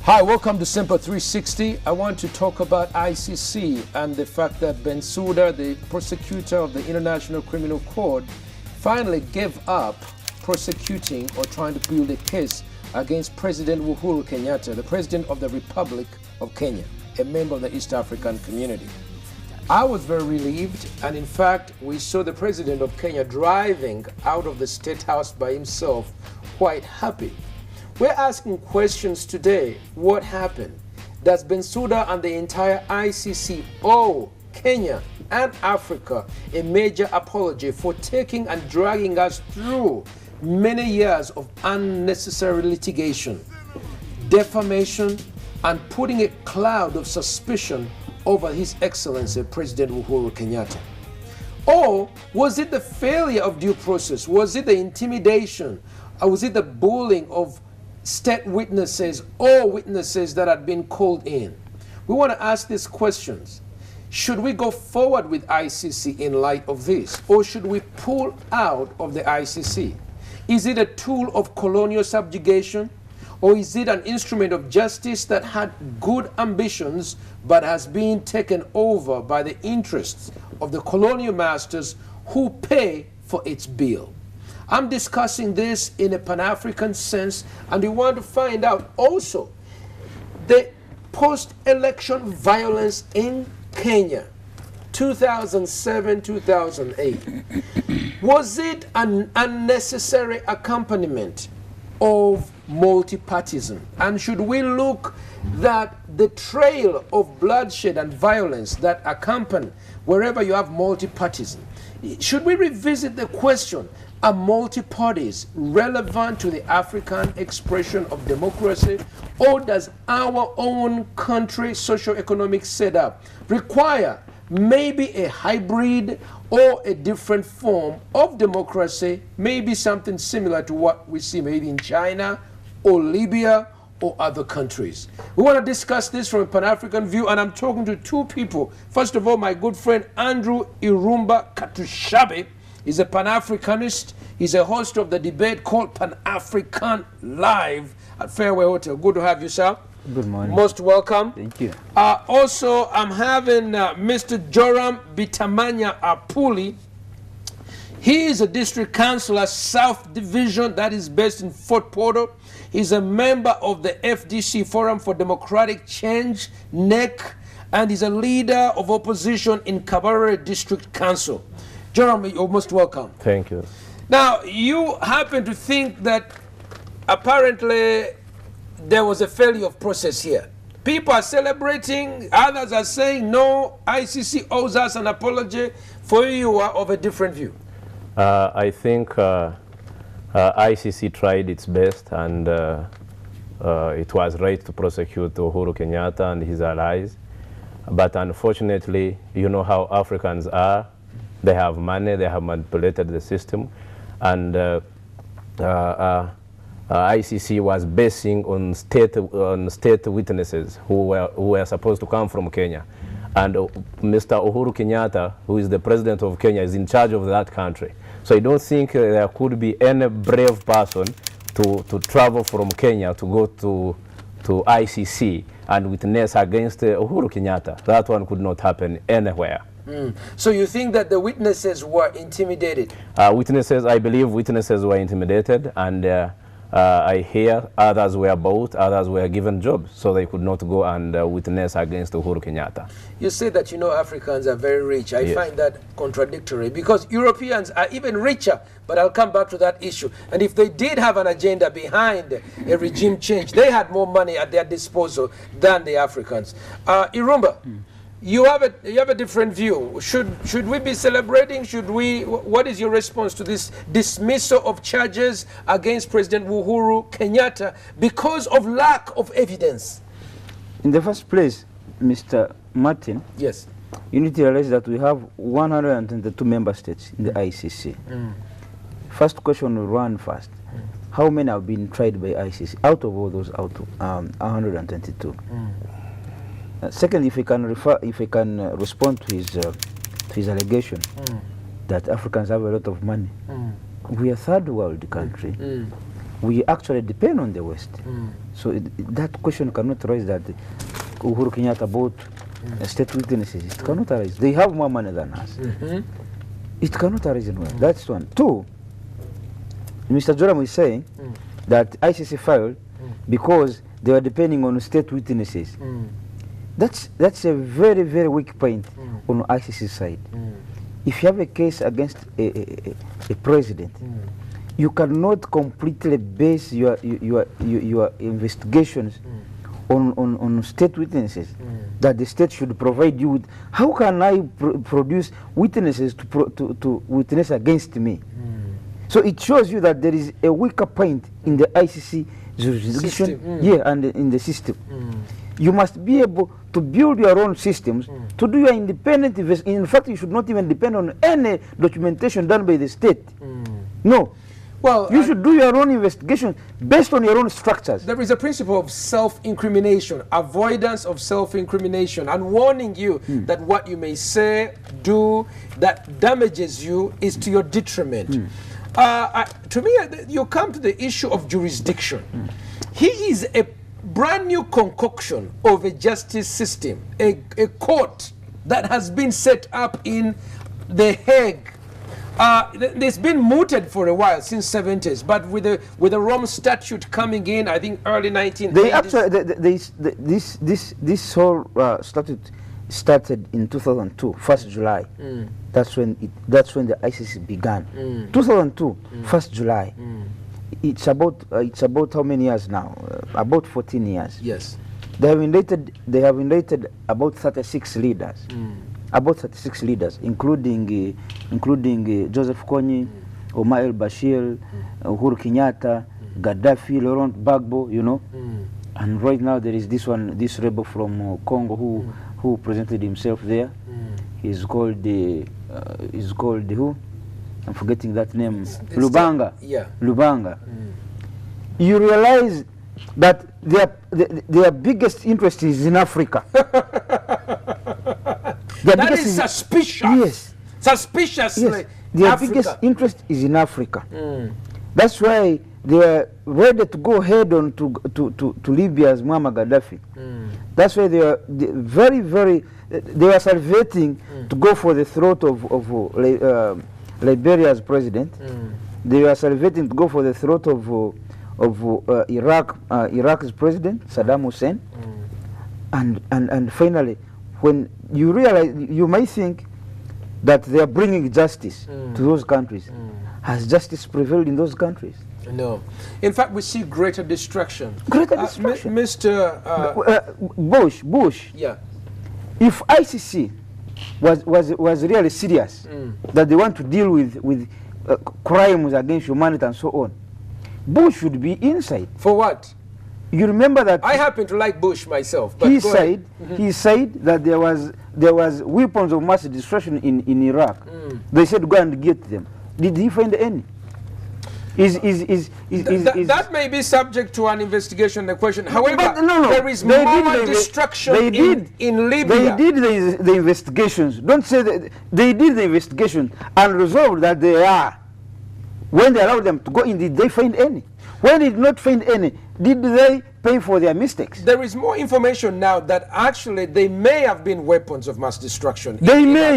Hi, welcome to Sempa 360. I want to talk about ICC and the fact that Bensouda, the prosecutor of the International Criminal Court, finally gave up prosecuting or trying to build a case against President Uhuru Kenyatta, the President of the Republic of Kenya, a member of the East African community. I was very relieved, and in fact, we saw the President of Kenya driving out of the State House by himself, quite happy. We're asking questions today. What happened? Does Bensouda and the entire ICC owe Kenya and Africa a major apology for taking and dragging us through many years of unnecessary litigation, defamation, and putting a cloud of suspicion over His Excellency President Uhuru Kenyatta? Or was it the failure of due process? Was it the intimidation? Or was it the bullying of state witnesses or witnesses that had been called in? We want to ask these questions. Should we go forward with ICC in light of this, or should we pull out of the ICC? Is it a tool of colonial subjugation, or is it an instrument of justice that had good ambitions but has been taken over by the interests of the colonial masters who pay for its bill? I'm discussing this in a Pan-African sense, and we want to find out also the post-election violence in Kenya, 2007-2008. Was it an unnecessary accompaniment of multi-partism? And should we look that the trail of bloodshed and violence that accompany wherever you have multi-partism, should we revisit the question, are multi-parties relevant to the African expression of democracy, or does our own country socio-economic setup require maybe a hybrid or a different form of democracy, maybe something similar to what we see maybe in China or Libya or other countries? We want to discuss this from a Pan-African view, and I'm talking to two people. First of all, my good friend Andrew Irumba Katushabe. He's a Pan-Africanist. He's a host of the debate called Pan-African Live at Fairway Hotel. Good to have you, sir. Good morning. Most welcome. Thank you. Also, I'm having Mr. Joram Bitamanya Apuli. He is a district councillor, South Division, that is based in Fort Portal. He's a member of the FDC, Forum for Democratic Change, NEC, and he's a leader of opposition in Kabare District Council. Joram, you're most welcome. Thank you. Now, you happen to think that apparently there was a failure of process here. People are celebrating, others are saying, no, ICC owes us an apology. For you are of a different view. I think ICC tried its best, and it was right to prosecute Uhuru Kenyatta and his allies. But unfortunately, you know how Africans are. They have money, they have manipulated the system, and ICC was basing on state witnesses who were supposed to come from Kenya. And Mr. Uhuru Kenyatta, who is the president of Kenya, is in charge of that country. So I don't think there could be any brave person to travel from Kenya to go to ICC and witness against Uhuru Kenyatta. That one could not happen anywhere. So you think that the witnesses were intimidated? I believe witnesses were intimidated, and I hear others were bought, others were given jobs, so they could not go and witness against Uhuru Kenyatta. You say that, you know, Africans are very rich. I Yes. find that contradictory, because Europeans are even richer, but I'll come back to that issue. And if they did have an agenda behind a regime change, they had more money at their disposal than the Africans. Irumba, you have a different view. Should we be celebrating? What is your response to this dismissal of charges against President Uhuru Kenyatta because of lack of evidence? In the first place, Mr. Martin, Yes. you need to realize that we have 122 member states in the ICC. First question will run first. How many have been tried by ICC out of all those 122? Second, if we can respond to his allegation that Africans have a lot of money, we are a third world country. We actually depend on the West. So that question cannot rise that Uhuru Kenyatta bought state witnesses. It cannot arise. They have more money than us. It cannot arise anywhere. That's one. Two, Mr. Joram is saying that ICC filed because they were depending on state witnesses. That's a very, very weak point on ICC side. If you have a case against a president, you cannot completely base your investigations on state witnesses that the state should provide you with. How can I produce witnesses to witness against me? So it shows you that there is a weaker point in the ICC jurisdiction, and in the system. You must be able to build your own systems to do your independent investigation. In fact, you should not even depend on any documentation done by the state. No. Well, you should do your own investigation based on your own structures. There is a principle of self-incrimination, avoidance of self-incrimination, and warning you that what you may say, do, that damages you is to your detriment. To me, you come to the issue of jurisdiction. He is a brand new concoction of a justice system, a court that has been set up in The Hague. It's been mooted for a while, since 70s, but with the Rome Statute coming in, I think early 1980s. They actually, this whole statute started in 2002, 1st July. That's when the ICC began. 2002, 1st July. It's about how many years now? About 14 years. Yes. They have indicted about 36 leaders. About 36 leaders, including Joseph Kony, Omar el-Bashir, Uhuru Kenyatta, Gaddafi, Laurent Gbagbo, you know. And right now there is this rebel from Congo who presented himself there. He's called who? I'm forgetting that name. Lubanga. Lubanga. You realize that their biggest interest is in Africa. That is suspicious. Yes. Suspiciously. Yes. Their biggest interest is in Africa. That's why they are ready to go head on to Libya's Muammar Gaddafi. That's why they are very, very, they are salivating to go for the throat of Liberia's president. They are salivating to go for the throat of Iraq's president, Saddam Hussein. And finally, when you realize, you might think that they are bringing justice to those countries. Has justice prevailed in those countries? No. In fact, we see greater destruction. Greater destruction. Mr. Bush. Yeah. If ICC was really serious, that they want to deal with crimes against humanity and so on, Bush should be inside. For what? You remember that I happen to like Bush myself. But he said that there was weapons of mass destruction in Iraq. They said go and get them. Did he find any? That may be subject to an investigation. The question, however, there is more destruction in Libya. They did the investigations. Don't say that they did the investigation and resolved that they are. When they allowed them to go in, did they find any? When they did not find any, did they pay for their mistakes? There is more information now that actually they may have been weapons of mass destruction. They may.